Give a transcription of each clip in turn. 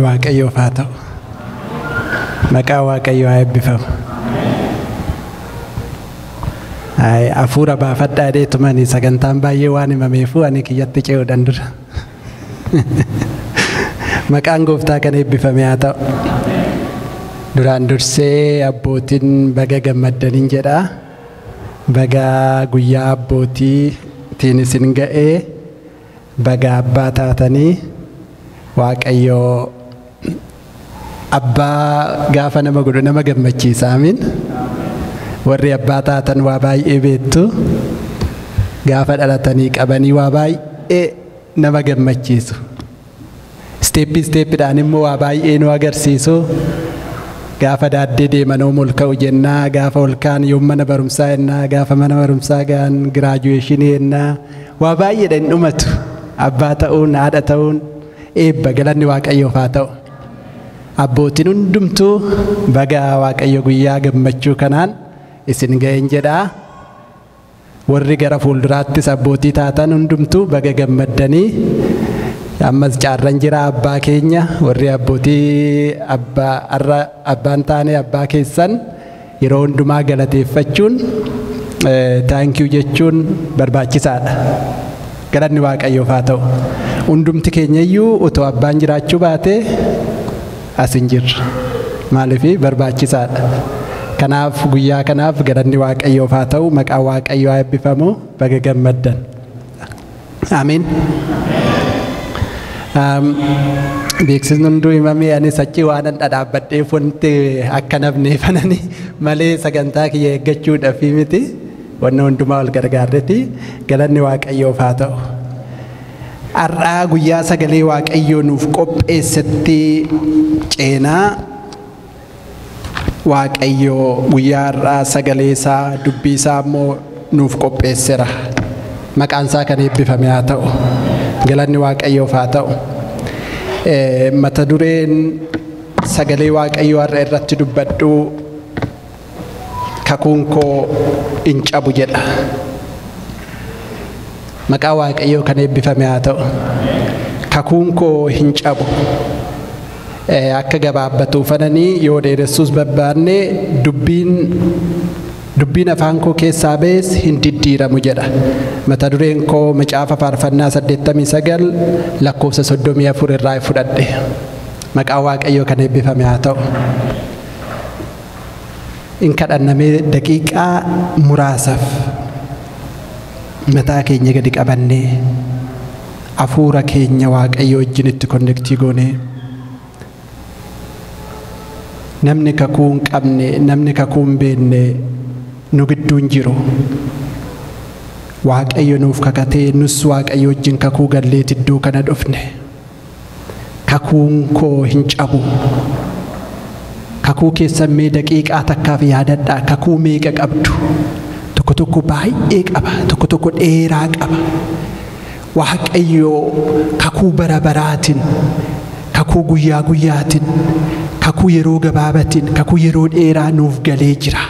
waaqayyo faata maqaa waaqayyo eebbifamu ay afura baafadhaa deetumani sagantaan baay'ee waan himameefu ani kiyyatti ce'uudhaan dura maqaan gooftaa kan eebbifame haa ta'u duraan dursee abbootiin baga gammaddaniin jedha baga guyyaa abbootiin isin ga'ee baga abbaa taatanii waaqayyo abbaa gaafa nama godhu nama gammachiisa amiin warri abbaa taatan waa baay'ee beektu gaafa dhalatanii qabanii waa baay'ee nama gammachiisu steeppiidhaan immoo waa baay'ee nu agarsiisu gaafa daaddee deemanoo molka'u jennaa gaafa olkaan yoom mana barumsaa jennaa gaafa mana barumsaa gaan giraajuweeshinii jennaa waa baay'eedha hin dhumatu abbaa ta'uun haadha ta'uun eebba galanni waaqayyoof haa ta'u abbootiin hundumtuu baga waaqayyo guyyaa gammachuu kanaan isin ga'een jedhaa warri gara fuulduraattis abbootii taatan hundumtuu baga gammaddanii ammas caarran jira abbaa keenya warri abbootii abbaan taane abbaa keessan yeroo hundumaa galateeffachuun thank you jechuun barbaachisaadha galanni waaqayyoof haa ta'u hundumti keenyayyuu utoo abbaan jiraachuu baate as hin jirra maaliif barbaachisaadha kanaaf guyyaa kanaaf galanni waaqayyoof haa ta'u maqaa waaqayyoo haa eebbifamu baga gammaddan amiin beeksisni hunduu himamee anis achi waan dhadhaabbadheef wanti akka nafneeffanani malee sagantaa kiyya eeggachuudhaaf miti wanna hundumaa wal gargaarreeti galanni waaqayyoof haa ta'u har'aa guyyaa sagalee waaqayyoo nuuf qopheessetti ceenaa waaqayyoo guyyaa har'aa sagalee isaa dubbii isaa immoo nuuf qopheesseera maqaan isaa kan eebbifame haa ta'u galanni waaqayyoof haa ta'u mata dureen sagalee waaqayyoo har'a irratti dubbadhu kakuun koo hin cabu jedha maqaa waaqayyoo kan eebbifame haa ta'u kakuun koo hin cabu akka gabaabbatuufananii yoo dheeressuus barbaanne dubbiin afaan koo keessaa ba'es hin diddiiramu jedha mata dureen koo macaafa faarfannaa 89 lakkoofsa 34 irraa fudhadhe maqaa waaqayyoo kan eebbifame haa ta'u in kadhannamee daqiiqaa muraasaaf mataa keenya gadi qabannee hafuura keenya waaqayyo wajjin itti konnektii goonee namni kakuu hin qabne namni kakuu hin beekne nu gidduun jiru waaqayyo nuuf kakatee nus waaqayyo wajjin kakuu galleet iddoo kana dhufne kakuun koo hin cabu kakuu keessan mee daqiiqaa takkaaf yaadadhaa kakuu meeqa qabdu tokko tokko baay'ee qaba tokko tokko dheeraa qaba waaqayyo kakuu bara baraatiin kakuu guyyaa guyyaatiin kakuu yeroo gabaabatiin kakuu yeroo dheeraa nuuf galee jira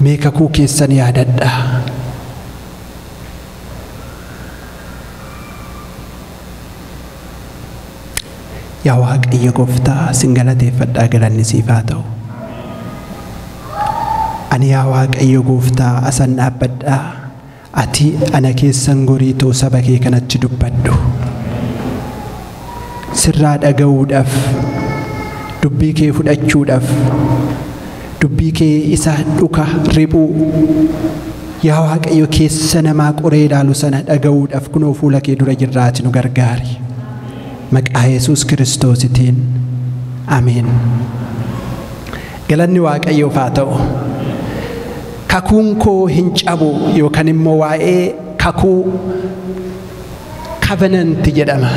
mee kakuu keessan yaadadhaa yaa waaqayyo gooftaa sin galateeffadhaa galanni siif haa ta'u ani yaa waaqayyo gooftaa asan dhaabbadhaa ati ana keessan goriitoo saba kee kanatti dubbadhu sirraa dhaga'uudhaaf dubbii kee fudhachuudhaaf dubbii kee isa dhuka riphuu yaa waaqayyo keessa namaa qoree ilaalu sana dhaga'uudhaaf kunoo fuula kee dura jirraati nu gargaari maqaa Yesuus Kiristoositiin ameen galanni waaqayyoof haa ta'u kakuun koo hin cabu yookaan immoo waa'ee kakuu covenant jedhama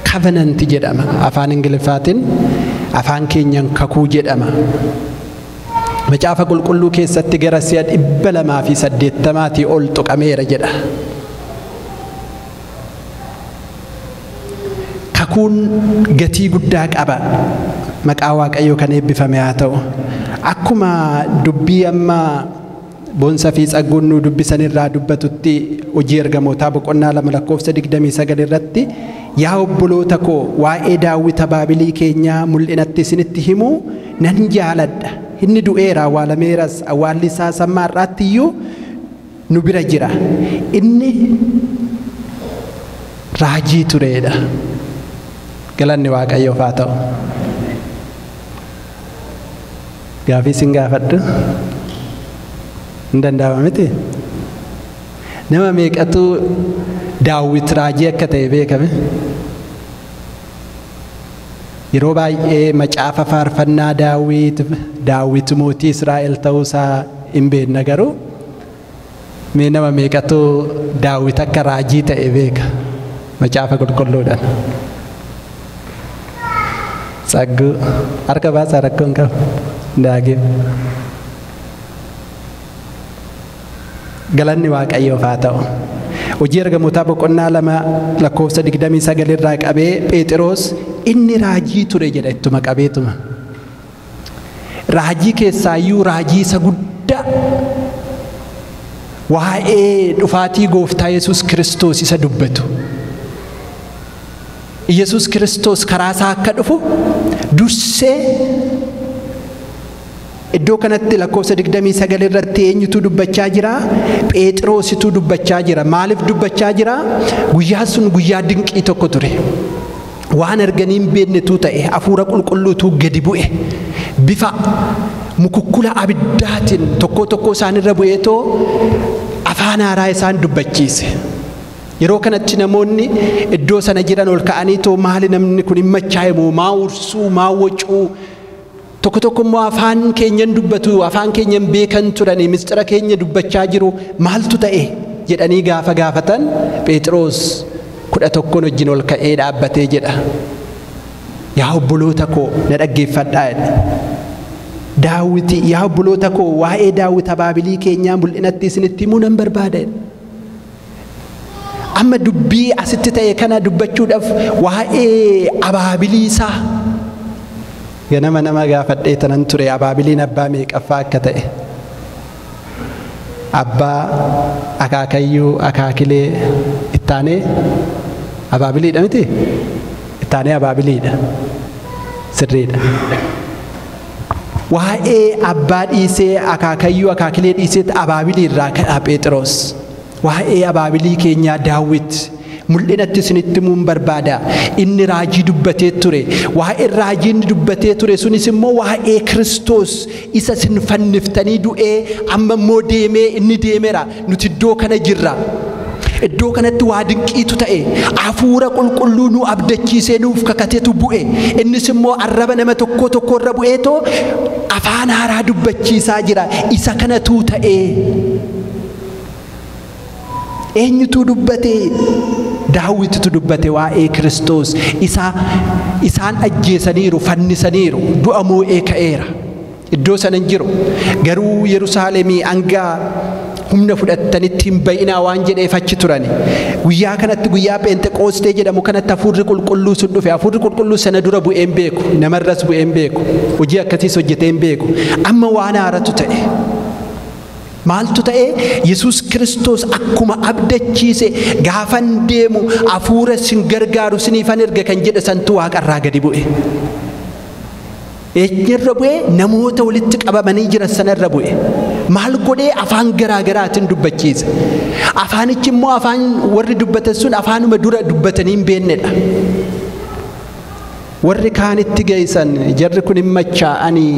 covenant jedhama afaan ingiliffaatiin afaan keenyan kakuu jedhama macaafa qulqulluu keessatti gara 280 ol tuqameera jedha kakuun gatii guddaa qaba maqaa waaqayyoo kan eebbifame haa ta'u akkuma dubbii amma boonsa fi tsagguun nu dubbisan irraa dubbatutti hojii ergamootaa boqonnaa 2:29 irratti yaa obboloota koo waa'ee Daawit abaabilii keenyaa mul'inatti isinitti himuu nan jaaladha. Inni du'eera awwaalameeras awwaalli isaa sammaa irratti iyyuu nu bira jira. Inni raajii tureedha. Galanni Waaqayyoof haa ta'u. Gaafii sin gaafadhu hin danda'ama miti. Nama meeqatu Daawit raajii akka ta'e beekame? Yeroo baay'ee macaafa faarfannaa Daawit mootii Israa'el ta'uusaa hin beekna garuu mee nama meeqatu Daawit akka raajii ta'e beeka macaafa qulqulluudhaan? Tsagguu harka baasaa rakkoon qabu daagee. Galanni Waaqayyoof haa ta'u. Hojii ergamootaa boqonnaa 2:29 irraa qabee Phexros inni raajii ture jedha ittuma qabeetuma. Raajii keessaayyuu raajii isa guddaa waa'ee dhufaatii gooftaa Yesuus Kiristoos isa dubbatu. Yesuus Kiristoos karaa isaa akka dhufu dursee iddoo kanatti 29 irratti eenyutu dubbachaa jira? Phexrositu dubbachaa jira. Maaliif dubbachaa jira? Guyyaa sun guyyaa dinqii tokko ture. Waan arganiin beeknetu ta'e hafuura qulqulluutu gadi bu'e. Bifa mukukkula abiddaatiin tokko isaanirra bu'eetoo afaan haaraa isaan dubbachiise. Yeroo kanatti namoonni iddoo sana jiran ol ka'aniitoo maali namni kun hin machaa'e moo maa ursuu maa wocuu tokko immoo afaan keenyan dubbatu afaan keenyan beekan turanii mistira keenya dubbachaa jiru maaltu ta'e jedhanii gaafa gaafatan Phexros 11 wajjin ol ka'ee dhaabbatee jedha. Yaa obboloota koo na dhaggeeffadhaa jedha. Daawit yaa obboloota koo waa'ee Daawit abaabilii keenyaa mul'inatti isinitti himuu nan barbaada. Amma dubbii asitti ta'e kana dubbachuudhaaf waa'ee abaabilii isaa ganama nama gaafadhee tanan ture abaabiliin abbaa meeqaffaa akka ta'e. Abbaa akaakayyuu akaakilee ittaanee abaabiliidha miti? Ittaanee abaabiliidha. Sirriidha. Waa'ee abbaa dhiisee akaakayyuu akaakilee dhiiseetti abaabilii irraa kadhaa Phexros. Waa'ee abaabilii keenyaa Daawit mul'inatti isinitti himuun barbaada. Inni raajii dubbatee ture. Waa'ee raajii inni dubbatee ture sunis immoo waa'ee Kiristoos isa isin fanniftanii du'ee amma immoo deemee inni deemeera. Nuti iddoo kana jirra. Iddoo kanatti waa dinqiitu ta'e. Hafuura qulqulluu nu abdachiisee nuuf kakateetu bu'e. Innis immoo arraba nama tokko irra bu'eetoo afaan haaraa dubbachiisaa jira. Isa kanatu ta'e. Eenyutu dubbate? Daawititu dubbate waa'ee Kiristoos isaan ajjeesaniiru fannisaniiru du'a moo'ee ka'eera. Iddoo sana hin jiru. Garuu Yerusaalemii hanga humna fudhattanitti hin ba'inaa waan jedheef achi turani. Guyyaa kanatti guyyaa Pheenxeqoostee jedhamu kanatti hafuurri qulqulluu sun dhufe. Hafuurri qulqulluu sana dura bu'ee hin beeku. Namarras bu'ee hin beeku. Hojii akkasiis hojjetee hin beeku. Amma waan haaratu ta'e. Maaltu ta'e? Yesuus Kiristoos akkuma abdachiise gaafan deemu hafuura sin gargaaru siniifan erga kan jedhe santu waaqarraa gadi bu'e. Eenyarra bu'e? Namoota walitti qabamanii jiran sanarra bu'e. Maal godhee? Afaan garaagaraatiin dubbachiise. Afaanichi immoo afaan warri dubbatan sun afaanuma dura dubbatanii hin beennedha. Warri kaanitti geessan jarri kun hin machaa'anii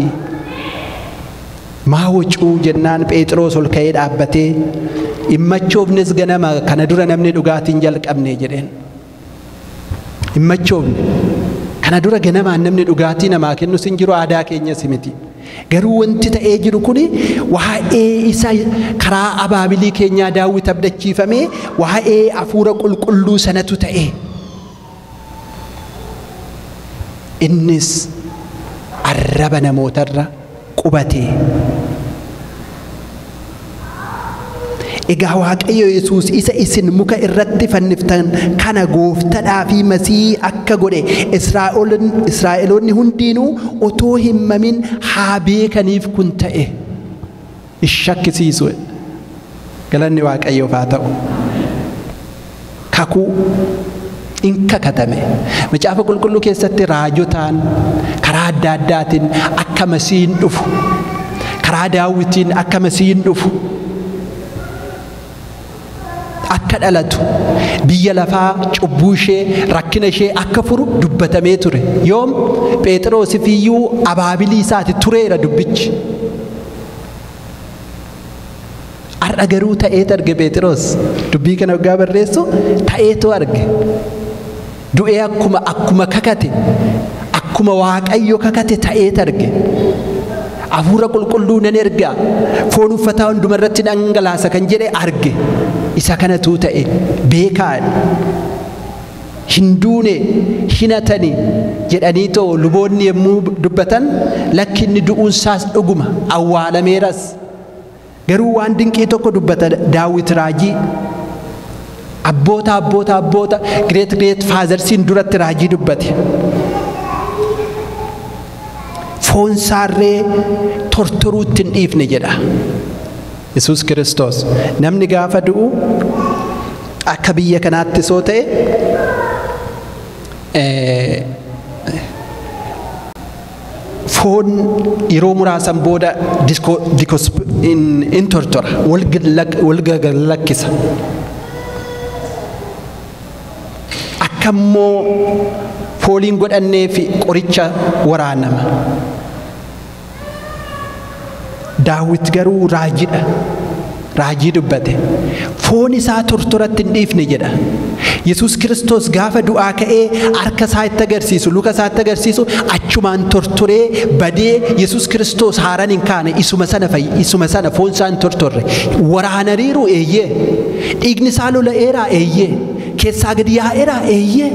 maa wocuu jennaan Phexros ol ka'ee dhaabbatee immachoofnes ganama kana dura namni dhugaatiin jalqabne jedheen. Immachoofne kana dura ganamaan namni dhugaatii namaa kennu sin jiru aadaa keenyas miti. Garuu wanti ta'ee jiru kuni waa'ee isa karaa abaabilii keenyaa Daawit abdachiifamee waa'ee hafuura qulqulluu sanatu ta'e. Innis arraba namootarra qubate. Egaa Waaqayyo Yesuus isa isin muka irratti fanniftan kana gooftadhaa fi masii akka godhe Israa'eloonni hundiinuu otoo hin mamin haa beekaniif kun ta'e. Ishakkisiisu. galanni Waaqayyoof haa ta'u. Kakuu in kakatame macaafa qulqulluu keessatti raajotaan karaa adda addaatiin akka Masiihiin dhufu, karaa Daawitiin akka Masiihiin dhufu, akka dhalatu, biyya lafaa cubbuu ishee rakkina ishee akka furu dubbatamee ture. Yoom Phexros iyyuu abaabilii isaati tureera dubbichi. Har'a garuu ta'eetu arge Phexros dubbii kana waggaa barreessu ta'eetu arge. Du'ee akkuma kakate, akkuma Waaqayyo kakate ta'eetu arge. Hafuura qulqulluu nan ergaa, foon uffataa hundumarratti dhangalaasa kan jedhe arge. Isa kanatu ta'e beekaan hin duune hin hatani jedhanii too luboonni yommuu dubbatan lakki inni du'uunsaas dhuguma awwaalameeras. Garuu waan dinqii tokko dubbata Daawit raajii. Abboota great faazarsiin duratti raajii dubbate. Foon saarree tortoruutti hin dhiifne jedha Yesuus Kiristoos. Namni gaafa du'u akka biyya kanaatti soo ta'e foon yeroo muraasan booda in tortora, wal galakkisa. Akka immoo fooliin godhannee fi qoricha waraanama. Daawit garuu raajiidha. Raajii dubbate. Foon isaa tortoratti hin dhiifne jedha. Yesuus Kiristoos gaafa du'aa ka'ee harka isaa itti agarsiisu, luka isaa itti agarsiisu achumaan tortoree badee Yesuus Kiristoos haaraan hin kaane isuma sana foon isaa hin tortorre. Waraanariiru eeyyee. Dhiigni isaa lola'eeraa eeyyee. Keessaa gadi yaa'eeraa eeyyee.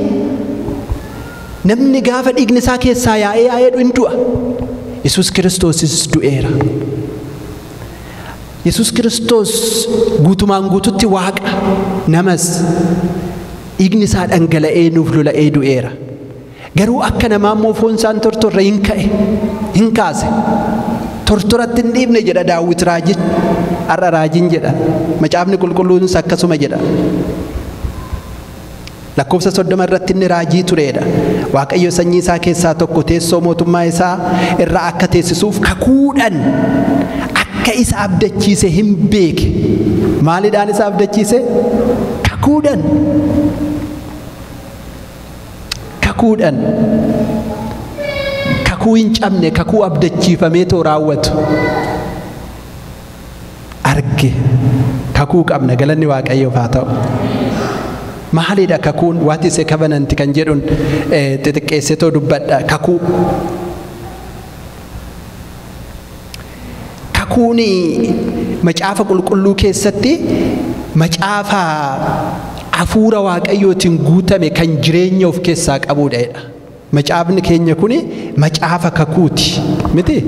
Namni gaafa dhiigni isaa keessaa yaa'ee hin du'a. Yesuus Kiristoosis du'eera. Yesuus Kiristoos guutumaan guututti Waaqa, namas. Dhiigni isaa dhangala'ee nuuf lola'ee du'eera. Garuu akka namaa immoo foon isaa hin tortorre hin ka'e, hin kaase. Tortoratti hin dhiifne jedha Daawit raajiin. Har'a raajiin jedha. Macaafni qulqulluunis akkasuma jedha. Lakkoofsa 30 irratti inni raajii tureedha. Waaqayyo sanyii isaa keessaa tokko teessoo mootummaa isaa irra akka teessisuuf kakuudhaan akka isa abdachiise hin beeke. Maalidhaan isa abdachiise? Kakuudhaan. Kakuudhaan. Kakuu hin cabne, kakuu abdachiifamee too raawwatu. Arge. Kakuu qabna, galanni Waaqayyoof haa ta'u. Maalidha kakuun? What is a covenant kan jedhuun xixiqqeessitoo dubbadha. Kakuu. Kakuun macaafa qulqulluu keessatti macaafa hafuura Waaqayyootiin guutame kan jireenya of keessaa qabudha. Macaafni keenya kuni macaafa kakuuti miti?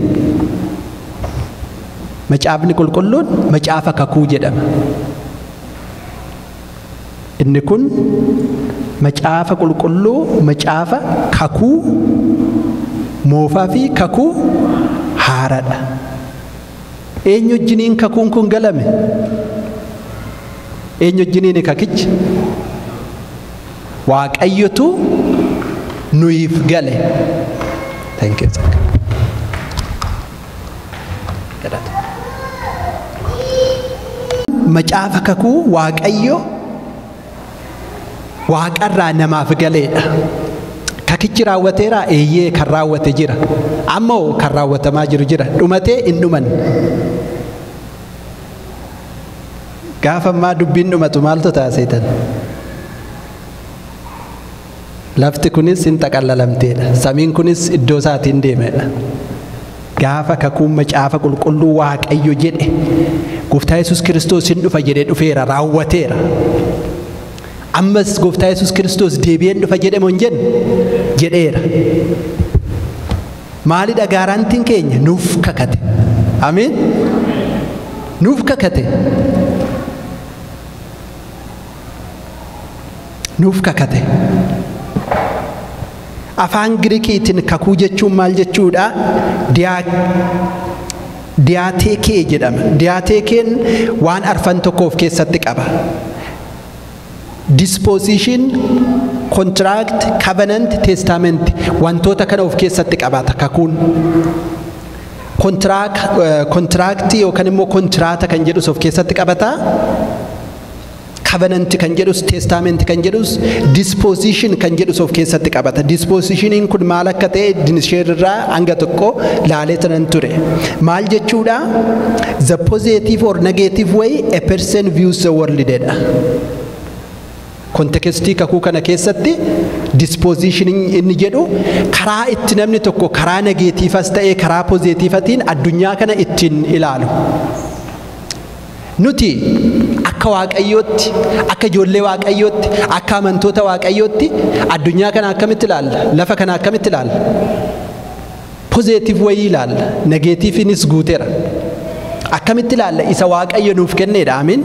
Macaafni qulqulluun macaafa kakuu jedhama. Inni kun macaafa qulqulluu, macaafa kakuu moofaa fi kakuu haaraadha. Eenyu wajjiniin kakuun kun galame? Eenyu wajjiniin kakichi? Waaqayyotu nuuf gale. Thank you. Macaafa kakuu Waaqayyo Waaqarraa namaaf galeedha. Kakichi raawwateera eeyyee kan raawwate jira. Ammoo kan raawwatamaa jiru jira. Dhumatee hin dhuman. Gaafa ammaa dubbiin dhumatu maaltu taasisan? Lafti kunis hin xaqallalamteedha. Samiin kunis iddoo isaatiin deemedha. Gaafa kakuun macaafa qulqulluu Waaqayyo jedhe Gooftaa Yesuus Kiristoos hin dhufa jedhee dhufeera, raawwateera. Ammas Gooftaa Yesuus Kiristoos deebi'een dhufa jedhe moo hin jenne? Jedheera. Maalidha gaaraantiin keenya? Nuuf kakate. Amiin. Nuuf kakate. Nuuf kakate. Afaan Giriikiitiin kakuu jechuun maal jechuudha? Diyaateekee jedhama. Diyaateekeen waan arfan tokko of keessatti qaba. Disposition, contract, covenant, testament wantoota kana of keessatti qabata kakuun. Contract yookaan immoo kontraata kan jedhus of keessatti qabata. Covenant kan jedhus, testament kan jedhus, disposition kan jedhus of keessatti qabata. Dispositioniin kun maal akka ta'e dinisheerraa hanga tokko laalee tanan ture. Maal jechuudha? The positive or negative way a person views the world jedha. Kontekstii kakuu kana keessatti dispositioning inni jedhu karaa itti namni tokko karaa negatiivas ta'ee karaa pozitiivatiin addunyaa kana ittiin ilaalu. Nuti akka waaqayyootti, akka ijoollee waaqayyootti, akka amantoota waaqayyootti addunyaa kana akkamitti ilaalla? Lafa kana akkamitti ilaalla? Positive wayii ilaalla. Negatiiviinis guuteera. Akkamitti ilaalla? Isa waaqayyo nuuf kenneedha. Amiin.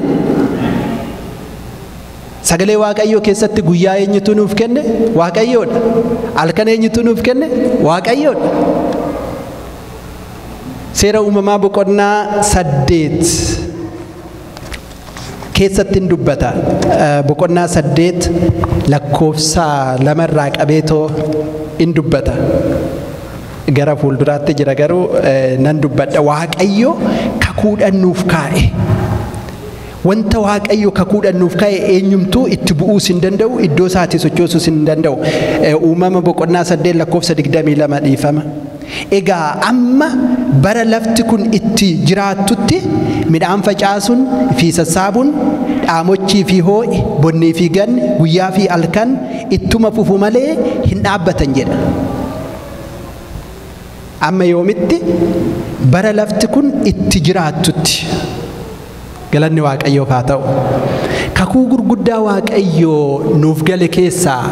Sagalee waaqayyoo keessatti guyyaa eenyutu nuuf kenne? Waaqayyoodha. Halkan eenyutu nuuf kenne? Waaqayyoodha. Seera uumamaa boqonnaa 8 keessatti dubbata. Boqonnaa 8 lakkoofsa 2 irraa qabeetoo in dubbata. Gara fuulduraatti jira garuu nan dubbadha. Waaqayyo kakuudhaan nuuf kaa'e. Wanta waaqayyo kakuudhaan nuuf kaa'e eenyumtuu itti bu'uus hin danda'u, iddoo isaatii sochoosuus hin danda'u. Uumama boqonnaa 8 lakkoofsa 22 dhiifama. Egaa amma bara lafti kun itti jiraattutti midhaan facaasuun fi sassaabuun, dhaamochii fi hoo'i, bonnii fi ganni, guyyaa fi halkan ittuma fufu malee hin dhaabbatan jedha. Amma yoomitti bara lafti kun itti jiraattutti. Galanni waaqayyoof haa ta'u. Kakuu gurguddaa waaqayyoo nuuf gale keessaa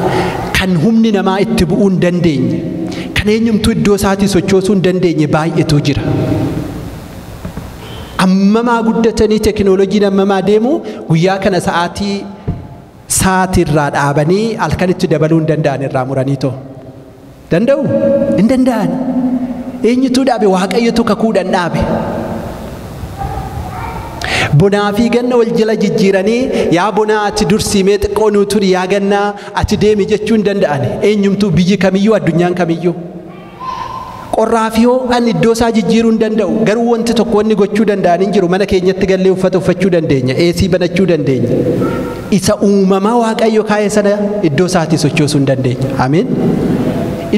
kan humni namaa itti bu'uu hin dandeenye, kan eenyumtuu iddoo isaatii sochoosuu hin dandeenye baay'eetu jira. Ammamaa guddatanii tekinooloojiin ammamaa deemu guyyaa kana sa'aatirraa dhaabanii halkanitti dabaluu hin danda'an irraa muranii too. Danda'u? Hin danda'an. Eenyutu dhaabe? Waaqayyotu kakuudhaan dhaabe. Bonaa fi ganna wal jala jijjiiranii yaa bonaa ati dursiimee xiqqoo nuu turi, yaa gannaa ati deemi jechuu hin danda'an. Eenyumtuu biyyi kamiyyuu addunyaan kamiyyuu. Qorraa fi hoo'an iddoo isaa jijjiiruu hin danda'u. Garuu wanti tokko wanni gochuu danda'an hin jiru. Mana keenyatti gallee uffata uffachuu dandeenya. AC banachuu dandeenya. Isa uumamaa waaqayyo kaa'e sana iddoo isaatii sochoosuu hin dandeenya. Amiin.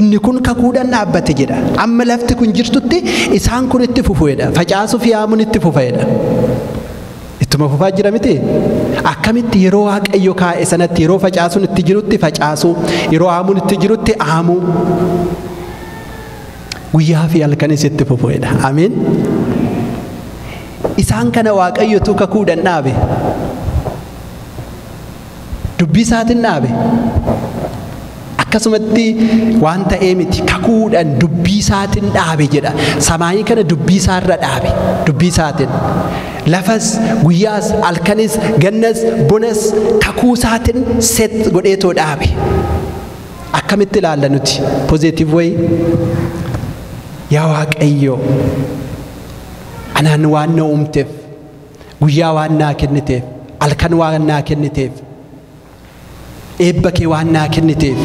Inni kun kakuudhaan dhaabbate jedha. Amma lafti kun jirtutti isaan kun itti fufuudha. Facaasuu fi haamuun itti fufaidha. Ittuma fufaa jira miti? Akkamitti yeroo waaqayyo kaa'e sanatti yeroo facaasuun itti jirutti facaasuu, yeroo haamuun itti jirutti haamuu. Guyyaa fi halkanis itti fufuudha. Amiin. Isaan kana waaqayyotu kakuudhaan dhaabe. Dubbii isaatiin dhaabe. Akkasumatti waan ta'ee miti kakuudhaan dubbii isaatiin dhaabe jedha. Samaayii kana dubbii isaarra dhaabe. Dubbii isaatiin. Lafas, guyyaas, halkanis, gannas, bonas kakuu isaatiin set godheetoo dhaabe. Akkamitti ilaalla nuti? Positive way. Yaa waaqayyo, anaan waan na uumteef, guyyaa waan naa kenniteef, halkan waan naa kenniteef, eebba kee waan naa kenniteef,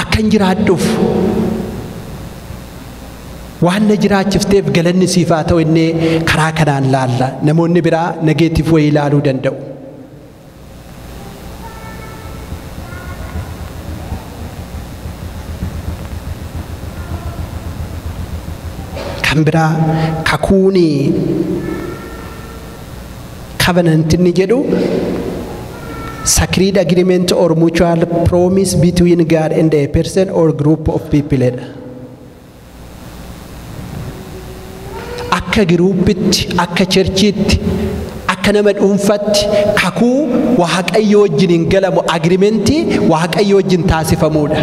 akkan jiraadhuuf waan na jiraachifteef galanni siif haa ta'u innee karaa kanaan laalla. Namoonni biraa negeetiif wayii ilaaluu danda'u. Kan biraa kakuuni covenant inni jedhu sacred agreement or mutual promise between God and a person or group of people. Akka giruupitti, akka cherchiitti, akka nama dhuunfatti kakuu waaqayyo wajjin hin galamu agreementii waaqayyo wajjin taasifamuudha.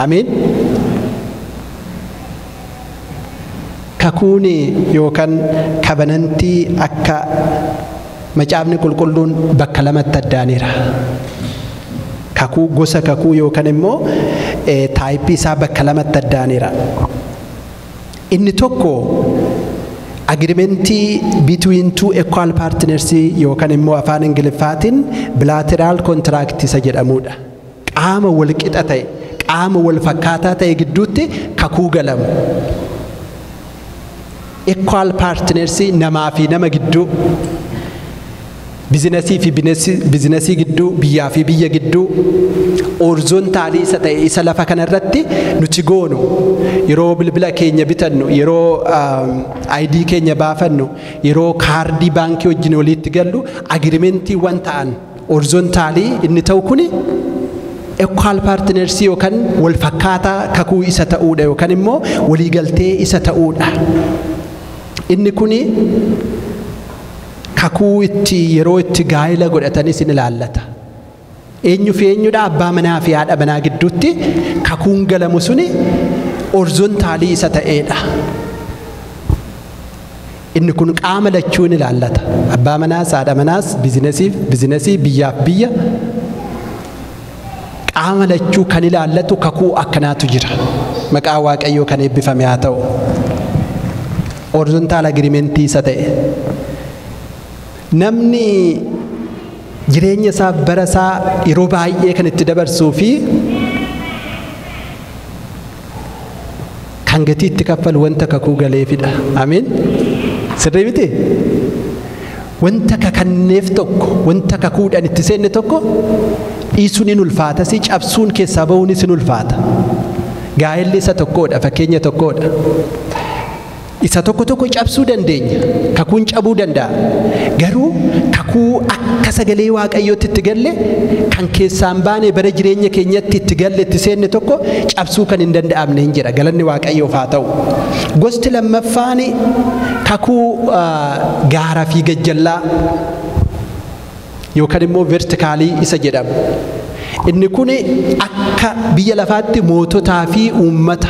Amiin. Kakuuni yookaan kabanantii akka macaafni qulqulluun bakka lamatti addaaneera. Kakuu gosa kakuu yookaan immoo taayippii isaa bakka lamatti addaaneera. Inni tokko agreement between two equal partners yookaan immoo afaan Ingiliffaatiin bilateral contract isa jedhamudha. Qaama wal qixa ta'e, qaama wal fakkaataa ta'e gidduutti kakuu galamu. Equal partners namaa fi nama gidduu, bizinesii fi bizinesii gidduu, biyyaa fi biyya gidduu, horizontaalii isa ta'e isa lafa kanarratti nuti goonu yeroo bilbila keenya bitannu, yeroo ID keenya baafannu, yeroo kaardii baankii wajjin walitti gallu agreementiiwwan ta'an horizontaalii inni ta'u kuni equal partners yookaan wal fakkaataa kakuu isa ta'uudha yookaan immoo waliigaltee isa ta'uudha. Inni kuni kakuu itti yeroo itti gaa'ela godhatanis ni ilaallata. Eenyu fi eenyudha abbaa manaa fi haadha manaa gidduutti kakuun galamu suni horizontaalii isa ta'eedha. Inni kun qaama lachuu ni ilaallata. Abbaa manaas haadha manaas bizinesii biyyaaf biyya qaama lachuu kan ilaallatu kakuu akkanaatu jira. Maqaa Waaqayyoo kan eebbifame haa ta'u. Horizontal agreement isa ta'e. Namni jireenya isaa bara isaa yeroo baay'ee kan itti dabarsuu fi kan gatii itti kaffalu wanta kakuu galeefidha. Amiin. Sirrii miti? Wanta kakanneef tokko, wanta kakuudhaan itti seenne tokko dhiisuun ni ulfaata, si cabsuun keessaa bahuunis ni ulfaata. Gaa'elli isa tokkodha, fakkeenya tokkodha. Isa tokko cabsuu dandeenya, kakuun cabuu danda'a. Garuu kakuu akka sagalee Waaqayyootti itti galle kan keessaan baane bara jireenya keenyatti itti galle itti seenne tokko cabsuu kan hin danda'amne hin jira. Galanni Waaqayyoof haa ta'u. Gosti lammaffaan kakuu gaaraa fi gajjallaa yookaan immoo vertikaalii isa jedhamu. Inni kun akka biyya lafaatti moototaa fi uummata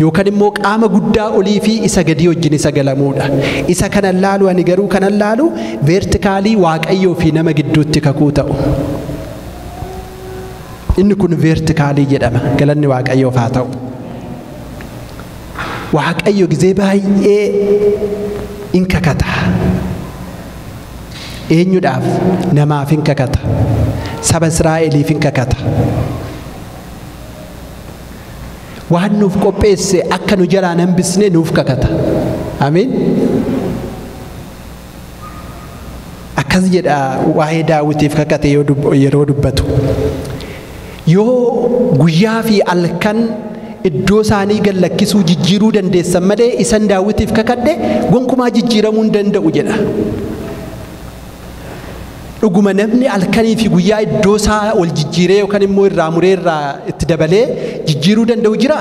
yookaan immoo qaama guddaa olii fi isa gadi wajjin isa galamuudha. Isa kanan laalu ani garuu kanan laalu vertikaalii Waaqayyoo fi nama gidduutti kakuu ta'u. Inni kun vertikaalii jedhama. Galanni Waaqayyoof haa ta'u. Waaqayyo gizee baay'ee in kakata. Eenyudhaaf? Namaaf in kakata. Saba Israa'eliif in kakata. Waan nuuf qopheesse akka nu jalaa hambisne nuuf kakata. Amiin. Akkas jedha waa'ee Daawitiif kakate yeroo dubbatu. Yoo guyyaa fi halkan iddoo isaanii gallakkisuu jijjiiruu dandeessan malee isan Daawitiif kakadhe gonkumaa jijjiiramuu hin danda'u jedha. Dhuguma namni halkanii fi guyyaa iddoo isaa ol jijjiiree yookaan immoo irraa muree irraa itti dabalee jijjiiruu danda'u jira?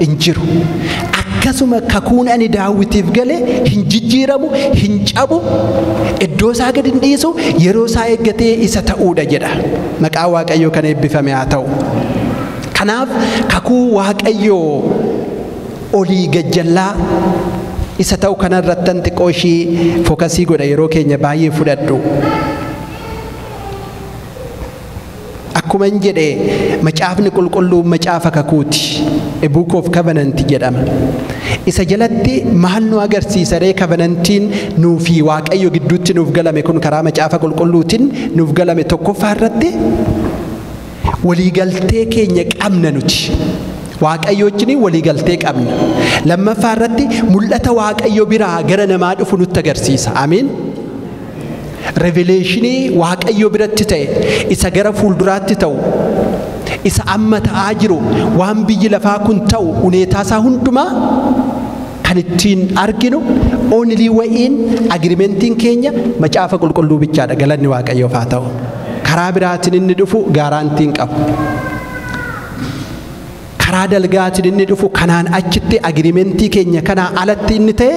Hin jiru. Akkasuma kakuun ani Daawitiif gale hin jijjiiramu, hin cabu, iddoo isaa gadi hin dhiisu, yeroo isaa eeggatee isa ta'uudha jedha. Maqaa Waaqayyoo kan eebbifame haa ta'u. Kanaaf kakuu Waaqayyoo olii gajjallaa isa ta'u kanarrattan xiqqoo ishii fookasii godha yeroo keenya baay'ee fudhadhu. Akkuma hin jedhe macaafni qulqulluun macaafa kakuuti. A book of covenant jedhama. Isa jalatti maal nu agarsiisa ree covenantiin nuu fi Waaqayyo gidduutti nuuf galame kun karaa macaafa qulqulluutiin nuuf galame tokkoffaa irratti waliigaltee keenya qabna nuti. Waaqayyo wajjin waliigaltee qabna. Lammaffaa irratti mul'ata Waaqayyo biraa gara namaa dhufu nutti agarsiisa. Amiin. Revelation Waaqayyo biratti ta'e isa gara fuulduraatti ta'u isa amma ta'aa jiru waan biyyi lafaa kun ta'u huneetaa isaa hundumaa kan ittiin arginu only wayiin agreementiin keenya macaafa qulqulluu bichaadha. Galanni Waaqayyoof haa ta'u. Karaa biraatiin inni dhufu gaaraantiin qabu. Karaa dalgaatiin inni dhufu kanaan achitti agreementii keenya kanaa alatti inni ta'e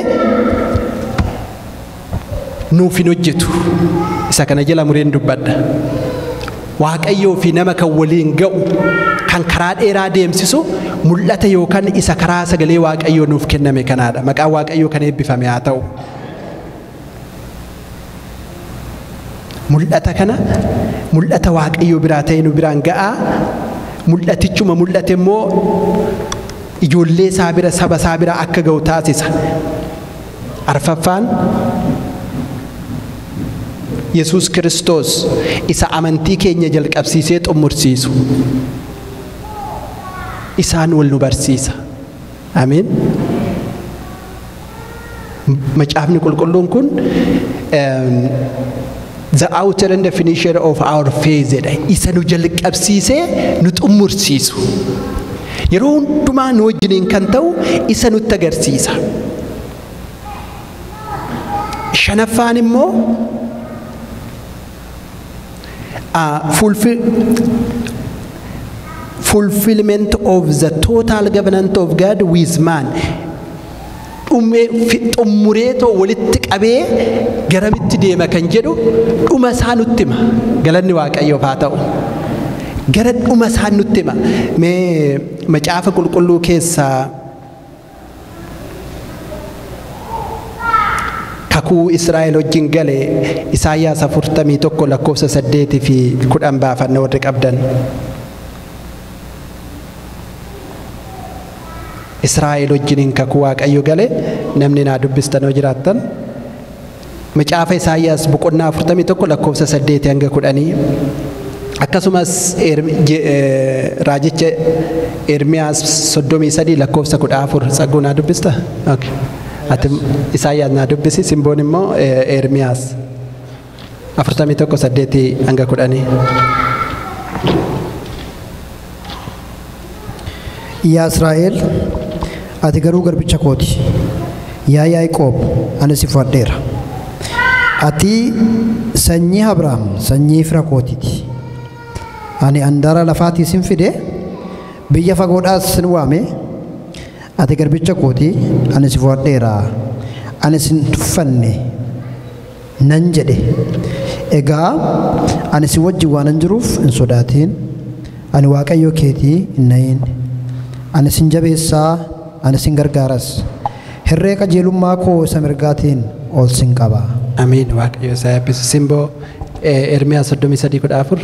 nuuf hin hojjetu. Isa kana jala mureen dubbadha. Waaqayyoo fi nama kan waliin ga'u kan karaa dheeraa deemsisu mul'ata yookaan isa karaa sagalee Waaqayyoo nuuf kenname kanaadha. Maqaan Waaqayyoo kan eebbifame haa ta'u. Mul'ata kana mul'ata Waaqayyoo biraa ta'e nu biraan ga'aa. Mul'atichuma mul'ate immoo ijoollee isaa bira saba isaa bira akka ga'u taasisa. arfaffaan Yesuus Kiristoos isa amantii keenya jalqabsiisee xumursiisu isaan wal nu barsiisa. Ameen. Macaafni qulqulluun kun the outer and the finisher of our faith jedha. Isa nu jalqabsiisee nu xumursiisu. Yeroo hundumaa nu wajjiniin kan ta'u isa nutti agarsiisa. Shanaffaan immoo fulfillment of the total covenant of God with man. Xumureetoo walitti qabee garamitti deema kan jedhu dhuma isaa nutti hima. Galanni Waaqayyoof haa ta'u. Gara dhuma isaa nutti hima. Mee macaafa qulqulluu keessaa kakuu Israa'el wajjin gale Isaayyaas 41 lakkoofsa 8 fi 10 baafanna warri qabdan. Israa'el wajjin kakuu Waaqayyo gale namni naa dubbistan yoo jiraattan macaafa Isaayyaas boqonnaa 41 lakkoofsa 8 hanga 10 akkasumas raajicha Ermiyaas 33 lakkoofsa 14 saguu naa dubbista. Okay. Ati Isaayyaas naa dubbisi simboon immoo Ermiyaas 41 8 hanga 10. Yaa Israa'el ati garuu garbicha kooti. Yaa Yaaqoob ani si fudhadheera. Ati sanyii Abrahaam sanyii fira kootiiti. Ani andaara lafaatii sin fide biyya fagoodhaas sin waame. Ati garbicha kooti ani si fudhadheera. Ani sin tuffanne nan jedhe. Egaa ani si wajji waanan jiruuf hin sodaatin. Ani Waaqayyo keetii hin nayin. Ani sin jabeessaa ani sin gargaaras. Herree qajeelummaa koo isa mirgaatiin ol sin qaba. Ameen. Waaqayyo isa eebbisu. Simboo Ermiyaas 33:14.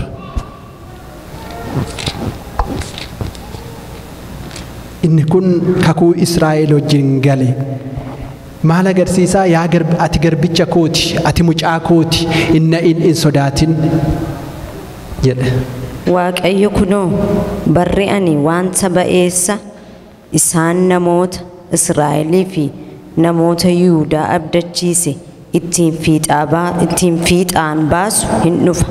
Inni kun kakuu Israa'el wajjin gale. Maal agarsiisaa? Yaa ati garbicha kooti, ati mucaa kooti, hin sodaatin jedhe. Waaqayyo kunoo barri ani wanta ba'eessa isaan namoota Israa'elii fi namoota Yihuudaa abdachiise ittiin fiixaan baasu hin dhufa.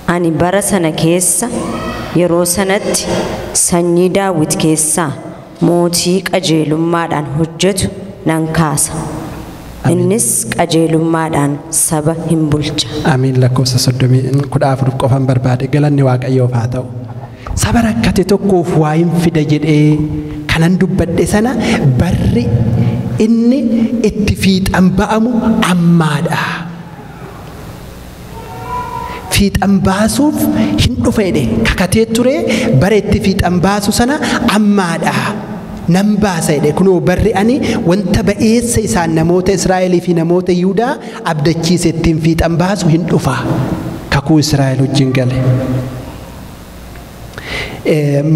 Ani bara sana keessa yeroo sanatti sanyii Daawit keessaa mootii qajeelummaadhaan hojjetu nan kaasa. Innis qajeelummaadhaan saba hin bulcha. Amiin. Lakkoofsa 14 qofan barbaade. Galanni Waaqayyoof haa ta'u. Saba rakkate tokkoof waa hin fida jedhee kanan dubbadhe sana barri inni itti fiixan ba'amu ammaadha. Fiixan baasuuf hin dhufa jedhe kakatee ture bara itti fiixan baasu sana ammaadha. Nan baasa jedhe kunoo barri ani wanta ba'eessa isaan namoota Israa'elii fi namoota Yihuudaa abdachiise ittiin fiixan baasu hin dhufa. Kakuu Israa'el wajjin gale.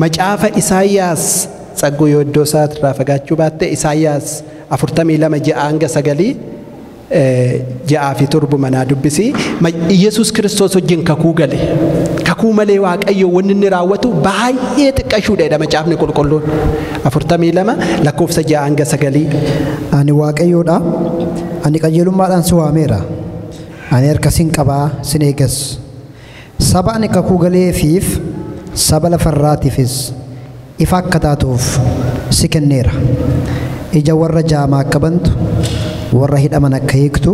Macaafa Isaayyaas tsagguu yoo iddoo isaatirraa fagaachuu baatte Isaayyaas 42:6-9 6 manaa dubbisi. Yesuus Kiristoos wajjin kakuu gale. Kakuu malee Waaqayyo wanni inni raawwatu baay'ee xiqqashuudha jedha macaafni qulqulluun. 42 lakkoofsa 6-9. Ani Waaqayyoodha. Ani qajeelummaadhaan si waameera. Ani harka sin qabaa sin eegas. Saba ani kakuu galeefiif saba lafarraatiifis ifa akka taatuuf si kenneera. Ija warra jaamaa akka bantu, warra hidhaman akka hiiktu,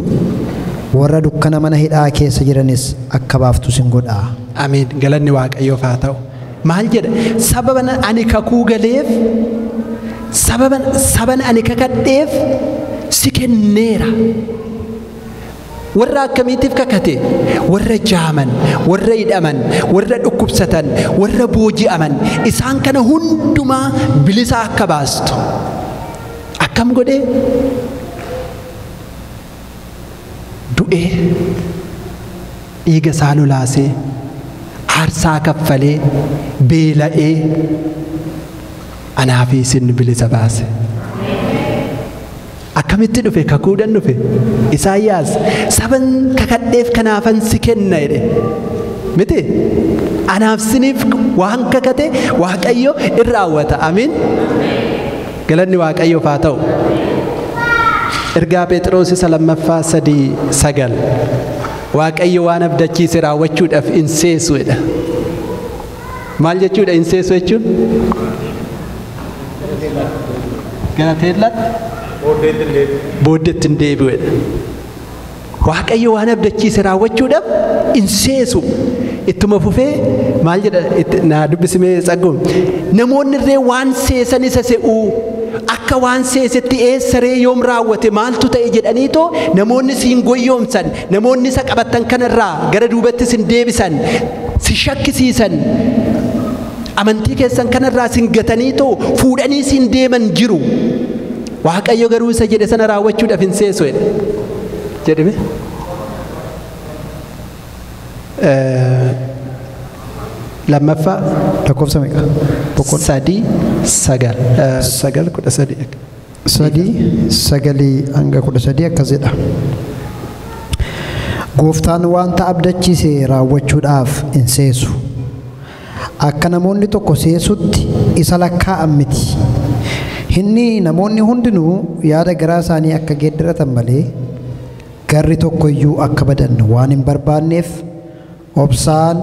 warra dukkana mana hidhaa keessa jiranis akka baaftu sin godhaa. Ameen. Galanni Waaqayyoof haa ta'u. Maal jedha? Sababan ani kakuu galeef, saban ani kakadheef si kenneera. Warra akkamiitiif kakate? Warra jaaman, warra hidhaman, warra dhukkubsatan, warra booji'aman isaan kana hundumaa bilisa akka baastu. Akkam godhee? Du'ee dhiiga isaa lolaasee aarsaa kaffalee beela'ee anaa fi isin bilisa baase. akkamitti dhufe kakuudhan dhufe Isaayyaas saban kakadheef kanaafan si kenna jedhe miti anaaf siniif waan kakate Waaqayyo in raawwata amiin galanni Waaqayyoof haa ta'u ergaa Phexros isa lammaffaa 3:9 Waaqayyo waan abdachiise raawwachuudhaaf in seesu jedha maal jechuudha in seesu jechuun galateellatti booddeetti hin deebi'edha Waaqayyo waan abdachiise raawwachuudhaaf in seesu ittuma fufee maal jedha naa dubbisimee Tsaggoon namoonni irree waan seesan isa se'uu akka waan seesetti eessaree yoom raawwate maaltu ta'e jedhaniitoo namoonni siin goyyoomsan namoonni isa qabatan kanarraa gara duubatti sin deebisan si shakkisiisan amantii keessan kanarraa sin gataniitoo fuudhanii sin deeman jiru Waaqayyo garuu isa jedhe sana raawwachuudhaaf hin seesu jedhime lammaffaa lakkoofsa meeqa? 3:9 akkas jedha. Gooftaan wanta abdachiise raawwachuudhaaf hin seesu. Akka namoonni tokko seesutti isa lakkaa'an miti. Inni namoonni hundinuu yaada garaa isaanii akka geeddaratan malee garri tokko iyyuu akka badan waan hin barbaanneef obsaan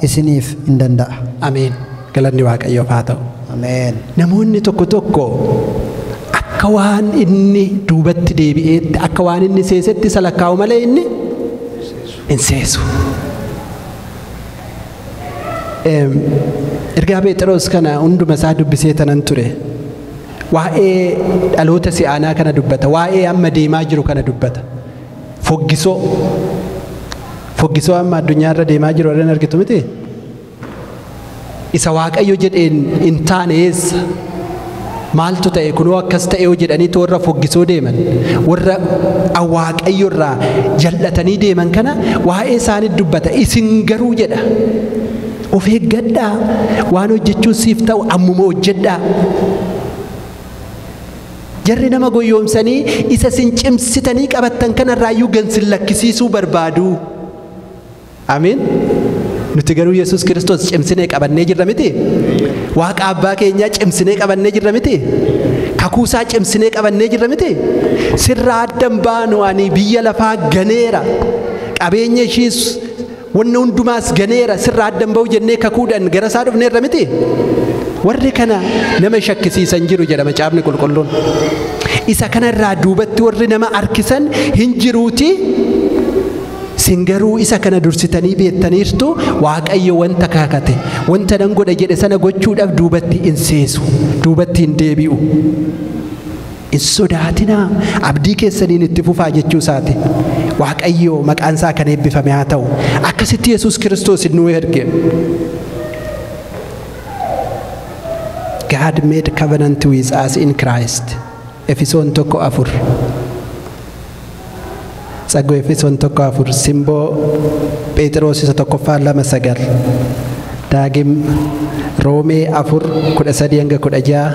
isiniif hin danda'a. Ameen. Galanni Waaqayyoof haa ta'u. Ameen. Namoonni tokko akka waan inni duubatti deebi'eetti akka waan inni seesetti isa lakkaa'u malee inni hin seesu. Ergaa Phexros kana hunduma isaa dubbisee tanan ture. Waa'ee dhaloota si'aanaa kana dubbata. Waa'ee amma deemaa jiru kana dubbata. Foggisoo amma addunyaarra deemaa jiru warreen argitu miti? Isa Waaqayyo jedheen hin taane eessa? Maaltu ta'e kunoo akkas ta'e yoo jedhaniitu warra foggisoo deeman warra Waaqayyo irraa jal'atanii deeman kana waa'ee isaanii dubbata. Isin garuu jedha of eeggadhaa waan hojjechuun siif ta'u ammuma hojjedhaa. Jarri nama goyyoomsanii isa sin cimsitanii qabattan kanarraayyuu gansin lakkisiisuu barbaadu. Amiin. Nuti garuu Yesuus Kiristoos cimsinee qabannee jirra miti? Waaqa abbaa keenyaa cimsinee qabannee jirra miti? Kakuusaa cimsinee qabannee jirra miti? Sirraa addan baanu ani biyya lafaa ganeera. Qabeenya ishiis wanna hundumaas ganeera sirraa addan ba'u jennee kakuudhaan gara isaa dhufneerra miti? Warri kana nama shakkisiisan jiru jedha Macaafni Qulqulluun. Isa kanarraa duubatti warri nama harkisan hin jiruuti. Sin garuu isa kana dursitanii beektaniirtu Waaqayyo wanta kakate wanta nan godha jedhe sana gochuudhaaf duubatti hin seesu duubatti hin deebi'u. Hin sodaatinaa abdii keessaniin itti fufaa jechuu isaati. Waaqayyo maqaan isaa kan eebbifame haa ta'u. Akkasitti Yesuus Kiristoos nuu erge. God made covenant with us in Christ. Efesoon 1:4. Tsaggoo Efesoon 1:4 simboo Phexros isa 1:2-9. Daagim Roomee 4:13-16.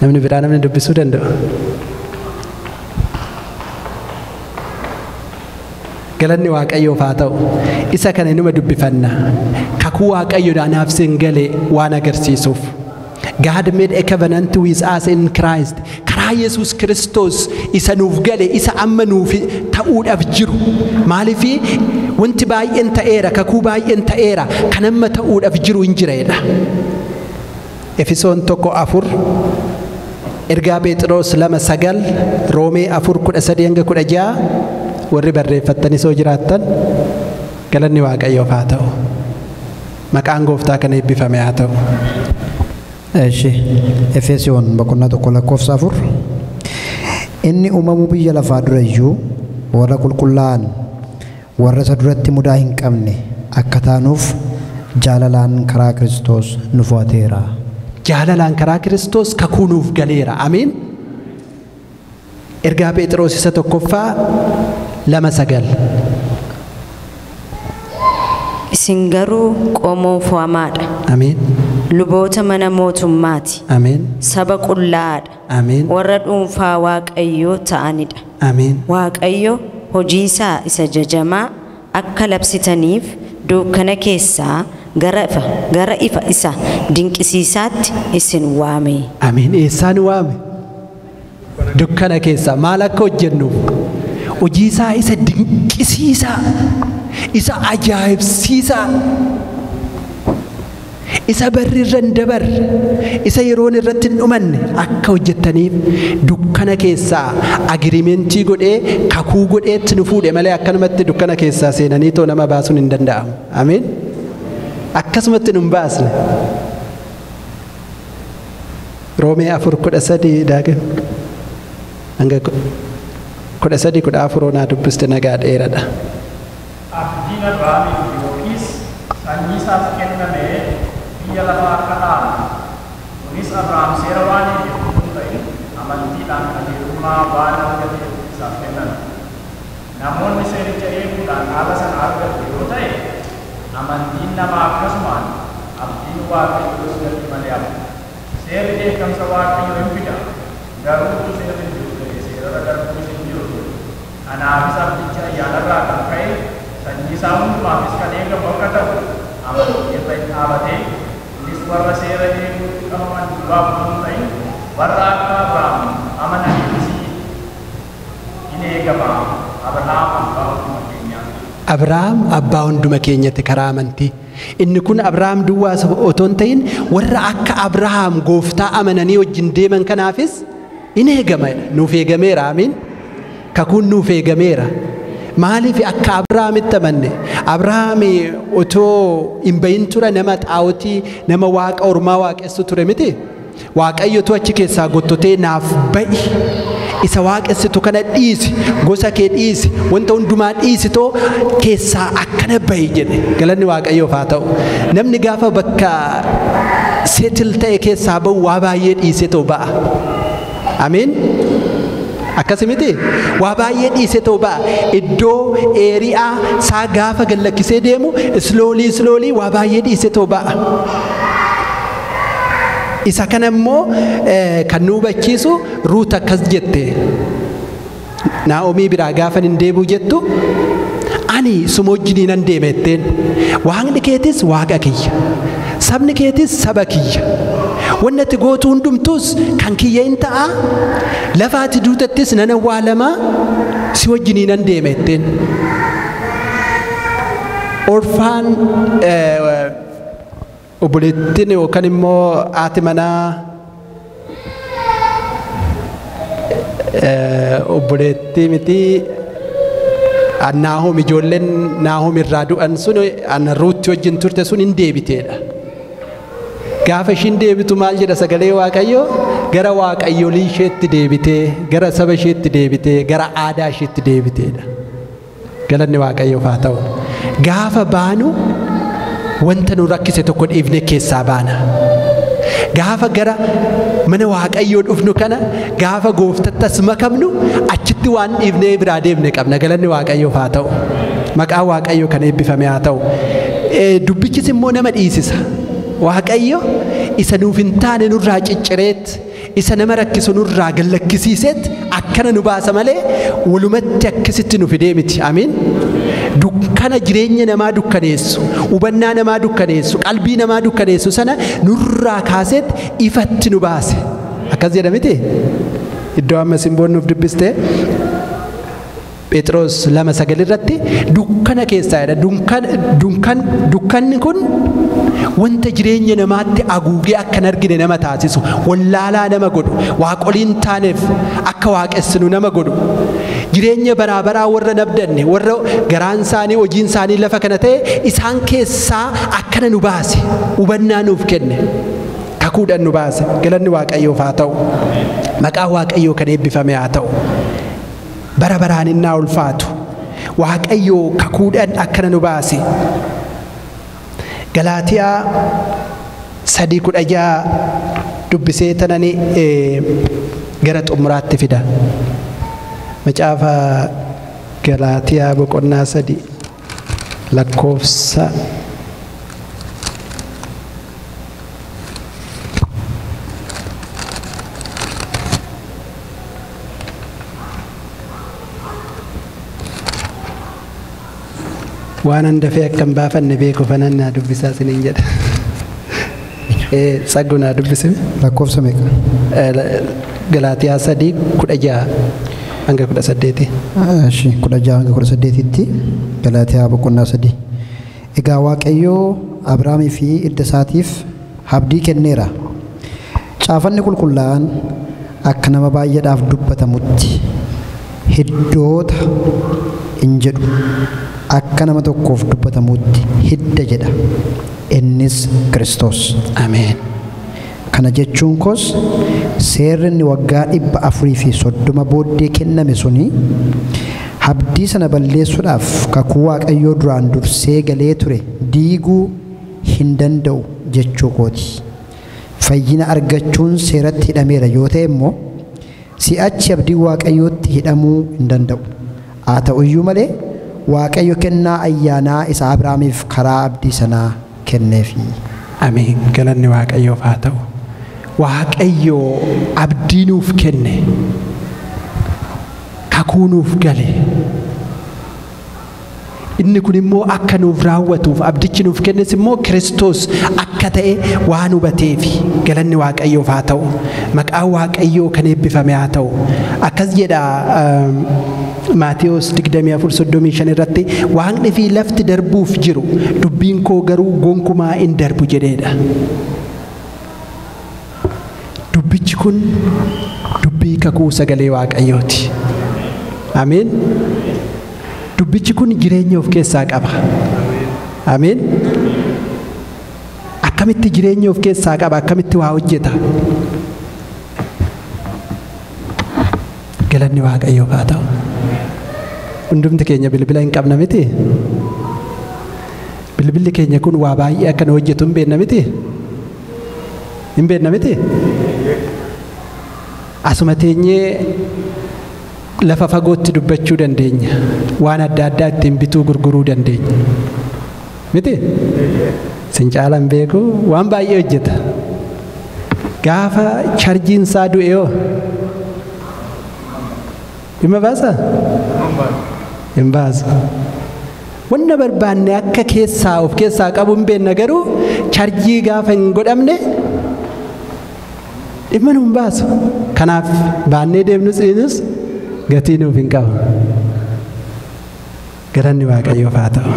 Namni biraa namni dubbisuu danda'u. Galanni Waaqayyoof haa ta'u. Isa kana inuma dubbifanna. Kakuu Waaqayyo anaaf sin galee waan agarsiisuuf. God made a covenant with us in Christ. Karaa Yesuus Kiristoos isa nuuf gale isa amma nuuf ta'uudhaaf jiru. Maaliif wanti baay'een ta'eera kakuu baay'een ta'eera kan amma ta'uudhaaf jiru hin jireedha. Efesoon 1:4 ergaa Phexros 2:9 Roomee 4:13-16 warri barreeffattanii soo jiraattan galanni Waaqayyoof haa ta'u. Maqaan Gooftaa kana eebbifame haa ta'u. Efesoon 1:4 inni uumamuu biyya lafaa dura iyyuu warra qulqullaa'an warra isa duratti mudaa hin qabne akka taanuuf jaalalaan karaa Kiristoos nu fo'ateera. Jaalalaan karaa Kiristoos kakuu nuuf galeera. Amiin. Ergaa Phexros isa 1:2-9. Isin garuu qomoo fo'amaadha. Amiin. luboota mana mootummaati. Ameen. Saba qullaadha. Ameen. Warra dhuunfaa Waaqayyoo ta'anidha. Ameen. Waaqayyo hojii isaa isa jajamaa akka labsitaniif dukkana keessaa gara ifa isa dinqisiisaatti isin waame. Ameen. Eessaan waame? Dukkana keessaa maal akka hojjennuuf? Hojii isaa isa dinqisiisaa, isa ajaa'ibsiisaa, isa barri irra hin dabarre, isa yeroon irratti hin dhumanne akka hojjettaniif dukkana keessaa agirimentii godhee kakuu godheetti nu fuudhe malee akkanumatti dukkana keessaa seenanii too nama baasuun hin danda'amu. Ameen. Akkasumatti nu hin baasne. Roomee 4:13 daagam. Hanga 13:14 naa dubbiste nagaa dheeradha. Abdiin Abrahaamiif yookiis sanyii isaaf kenname biyya lafaa akka ta'an. Kunis Abrahaam seera waan eeguuf hin ta'in amantiidhaan qajeelummaa waan argate isaaf kenname. Namoonni seericha eeguudhaan haala sana argatu yoo ta'e, amantiin namaa akkasumaan abdiin Waaqayyoos gadi malee hafu. Seerri dheekkamsa Waaqayyoo hin fida, garuu seerri hin jiru ta'e seerarra darbuus hin jiru. Kanaafis abdichi ayyaanarraa kan ka'e sanyii isaa hundumaafis kan eegamu akka ta'u amantii irra hin dhaabatee, kunis warra seera eeguutti qabaman duwwaaf osoo hin ta'in warra akka Abrahaam amananiifis hin eegama. Abrahaam abbaa hunduma keenyatti karaa amantii. Inni kun Abrahaam duwwaa otoo hin ta'in warra akka Abrahaam gooftaa amananii wajjin deeman kanaafis hin eegama. Nuuf eegameera. Amiin. Kakuun nuuf eegameera. Maaliif akka Abrahaamitti amanne? Abrahaam otoo hin bahin ture nama xaa'otii, nama waaqa ormaa waaqessu ture miti. Waaqayyotu achi keessaa gottotee naaf ba'i. Isa waaqessitu kana dhiisi, gosa kee dhiisi, wanta hundumaa dhiisitoo keessaa akkana bahi jedhe. Galanni Waaqayyoof haa ta'u. Namni gaafa bakka seetil ta'e keessaa bahu waa baay'ee dhiisetoo ba'a. Ameen. Akkasimiti waa baay'ee dhiisetoo ba'a. Iddoo eeri'aa isaa gaafa gallakkisee deemu isloolii waa baay'ee dhiisetoo ba'a. Isa kana immoo kan nu hubachiisu Ruut akkas jette. Naa'omii biraa gaafa hin deebi'u jettu ani suma wajjin nan deema jetteen. Waaqni keetis waaqa kiyya, sabni keetis saba kiyya. Wanni ati gootu hundumtuus kan kiyya hin ta'a. Lafa ati duutattis nan awwaalamaa si wajjin nan deema jetteen. Orfaan obboleettiin yookaan immoo haati manaa obboleettii miti Naahom ijoolleen Naahom irraa du'an sun Ruuti wajjin turte sun hin deebiteedha. Gaafa ishiin deebitu maal jedha sagalee Waaqayyoo? Gara waaqayyolii isheetti deebitee, gara saba isheetti deebitee, gara aadaa isheetti deebiteedha. Galanni Waaqayyoof haa ta'u. Gaafa baanu wanta nu rakkise tokko dhiifne keessaa baana. Gaafa gara mana Waaqayyoo dhufnu kana gaafa gooftattas makamnu achitti waan dhiifnee biraa deemne qabna. Galanni Waaqayyoof haa ta'u. Maqaan Waaqayyoo kan eebbifame haa ta'u. Dubbichis immoo nama dhiisisa. Waaqayyo isa nuuf hin taane nurraa ciccireet, isa nama rakkisu nurraa gallakkisiiseet akkana nu baasa malee walumatti akkasitti nu fidee miti. Amiin. Dukkana jireenya namaa dukkaneessu, hubannaa namaa dukkaneessu, qalbii namaa dukkaneessu sana nurraa kaaseet ifatti nu baase. Akkas jedha miti. Iddoo amma simboon nuuf dubbiste Phexros 2:9 irratti dukkana keessaa jedha. Dukkanni kun wanta jireenya namaatti haguugee akka hin argine nama taasisu, wallaalaa nama godhu, waaqoliin taaneef akka waaqessinu nama godhu, jireenya baraabaraa warra nabdanne, warra garaan isaanii hojiin isaanii lafa kana ta'e isaan keessaa akkana nu baase, hubannaa nuuf kenne, kakuudhaan nu baase. Galanni Waaqayyoof haa ta'u. Maqaan Waaqayyoo kan eebbifame haa ta'u. Bara baraan innaa ulfaatu. Waaqayyoo kakuudhaan akkana nu baase. Galaatiyaa 3:16 dubbisee tanani gara xumuraatti fida. Macaafa Galaatiyaa boqonnaa 3 lakkoofsa waan handafee akkam baafanne beeku fanan naa dubbisaa isiniin jedha. Saggu naa dubbisime. lakkoofsa meeqa? Galaatiyaa 3:16 hanga 18. 16 hanga 18tti Galaatiyaa boqonnaa 3. Egaa Waaqayyoo Abrahaamii fi ilma isaatiif abdii kenneera. Caafanni qulqullaa'aan akka nama baay'eedhaaf dubbatamutti hiddoota hin jedhu, akka nama tokkoof dubbatamutti hidda jedha. Innis Kiristoos. Ameen. Kana jechuun kos seerri inni waggaa 430 booddee kenname suni abdii sana balleessuudhaaf kakuu Waaqayyoo duraan dursee galee ture diiguu hin danda'u jechuu kooti. Fayyina argachuun seeratti hidhameera yoo ta'e immoo si'achi abdii Waaqayyootti hidhamuu hin danda'u. Haa ta'u iyyuu malee Waaqayyo kennaa ayyaanaa isa Abrahaamiif karaa abdii sanaa kenneefi. Ameen. Galanni Waaqayyoof haa ta'u. Waaqayyo abdii nuuf kenne, kakuu nuuf gale. Inni kun immoo akka nuuf raawwatuuf abdichi nuuf kennes immoo Kiristoos akka ta'e waan hubateefi. Galanni Waaqayyoof haa ta'u. Maqaan Waaqayyoo kan eebbifame haa ta'u. Akkas jedha Maatiyos 24:35 irratti, Waaqni fi lafti darbuuf jiru dubbiin koo garuu gonkumaa hin darbu jedheedha. Dubbichi kun dubbii kakuu sagalee Waaqayyooti. Ameen. Dubbichi kun jireenya of keessaa qaba. Ameen. Akkamitti jireenya of keessaa qaba? Akkamitti waa hojjeta? Galanni Waaqayyoof haa ta'u. Hundumti keenya bilbila hin qabna miti? Bilbilli keenya kun waa baay'ee akka nu hojjetu hin beekna miti? Hin beekna miti? Asuma teenyee lafa fagootti dubbachuu dandeenya. Waan adda addaa ittiin bituu gurguruu dandeenya. Miti? Sin caalan beeku waan baay'ee hojjeta. Gaafa charjiin isaa du'e yoo dhimma baasa? Hin baasu. Wanna barbaanne akka keessaa of keessaa qabu hin beekna, garuu charjii gaafa hin godhamne dhimma nu hin baasu. Kanaaf baannee deemnus dhiinus gatii nuuf hin qabu. Galanni Waaqayyoof haa ta'u.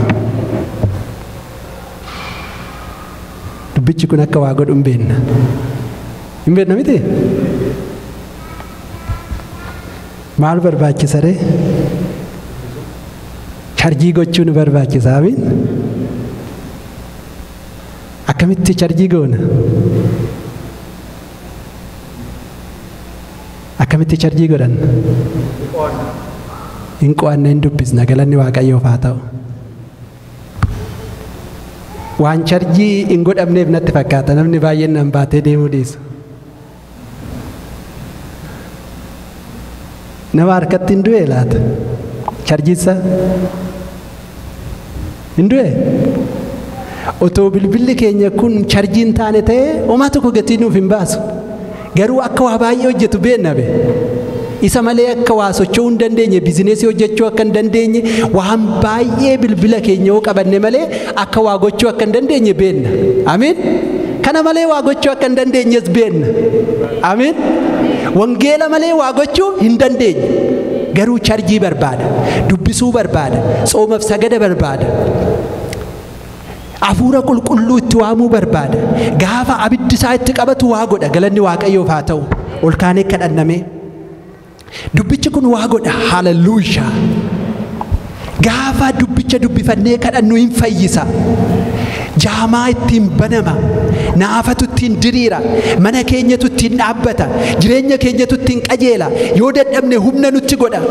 Dubbichi kun akka waa godhu hin beekna. Hin beekna miti? Maal barbaachisa ree? Charjii gochuu nu barbaachisa. Amiin. Akkamitti charjii goona? Akkamitti charjii godhan? Hin qo'anne hin dubbisna. Galanni Waaqayyoof haa ta'u. Waan charjii hin godhamneef natti fakkaata namni baay'een nan baatee deemuu dhiisu. Nama harkatti hin du'e laata? Charjiisa? Hin du'e? Otoo bilbilli keenya kun charjiin taane ta'ee homaa tokko gatii nuuf hin baasu. Garuu akka waa baay'ee hojjetu beekna be. Isa malee akka waa socho'uu hin dandeenye, bizineesii hojjechuu akka hin dandeenye, waan baay'ee bilbila keenya yoo qabanne malee akka waa gochuu akka hin dandeenye beekna. Amiin. Kana malee waa gochuu akka hin dandeenyes beekna. Amiin. Wangeela malee waa gochuu hin dandeenye. Garuu charjii barbaada, dubbisuu barbaada, tsoomaaf sagada barbaada. Hafuura qulqulluu itti waamuu barbaada. Gaafa abiddi isaa itti qabatu waa godha. Galanni Waaqayyoof haa ta'u. Ol kaanee kadhanname. Dubbichi kun waa godha. Haleluuyaa. Gaafa dubbicha dubbifannee kadhannu hin fayyisa. Jaamaa ittiin banama. Naafatu ittiin diriira. Mana keenyatu ittiin dhaabbata. Jireenya keenyatu ittiin qajeela. Yoo dadhabne humna nutti godha.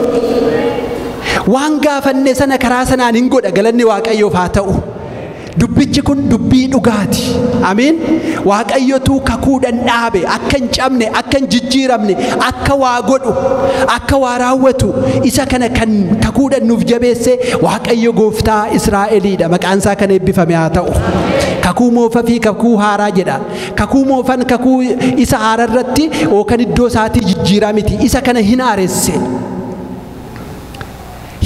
Waan gaafanne sana karaa sanaan hin godha. Galanni Waaqayyoof haa ta'u. Dubbichi kun dubbii dhugaati. Amiin. Waaqayyotu kakuudhaan dhaabe akka hin cabne, akka hin jijjiiramne, akka waa godhu, akka waa raawwatu isa kana kan kakuudhaan nuuf jabeesse Waaqayyo Gooftaa Israa'eliidha. Maqaan isaa kan eebbifame haa ta'u. Kakuu moofaa fi kakuu haaraa jedha. Kakuu moofaan kakuu isa haaraa irratti yookaan iddoo isaatii jijjiiraa miti. Isa kana hin haaresse.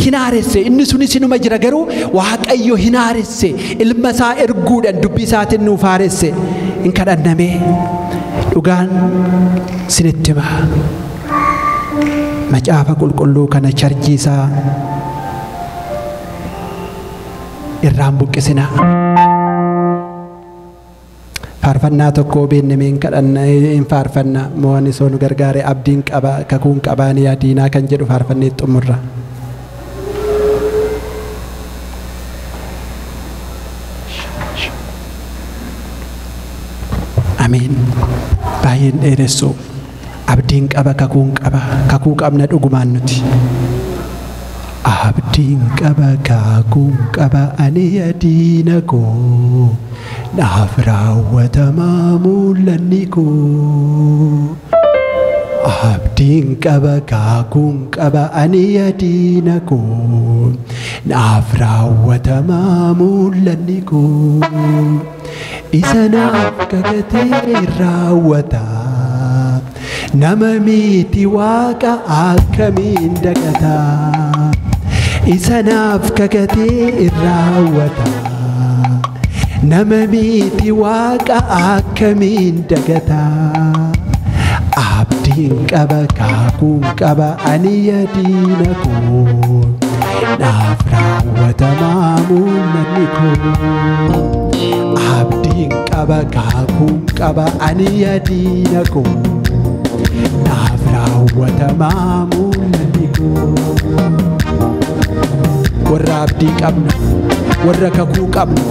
hinaaresse inni sunis inuma jira garuu waaqayyo hinaaresse ilma isaa erguudhaan dubbii isaatiin nuuf haaresse hin kadhannamee dhugaan sinitti hima macaafa qulqulluu kana charjii isaa irraan buqqisina faarfannaa tokko beennameen kadhanna hin faarfanna mo'ani soonu gargaare abdiin qaba kakuun qabaanii yaadiinaa kan jedhu faarfannee xumurra amiin baay'een dheeressu abdiin qaba kakuun qaba kakuu qabna dhugumaan nuti abdiin qaba kakuun qaba ani yaadiina koo naaf raawwatamaa mul'anni koo abdiin qaba kakuun qaba ani yaadiina koo naaf raawwatamaa mul'anni koo isa naaf kakatee raawwata nama miti waaqa akkamiin dagata isa naaf kakatee raawwata nama miti waaqa akkamiin dagata abdiin qaba kakuun qaba ani yaadiina koo naaf raawwatamaa mul'anni koo abdiin qaba kakuun qaba ani yaadiina koo naaf raawwatamaa mul'anni koo warra abdii qabnu warra kakuu qabnu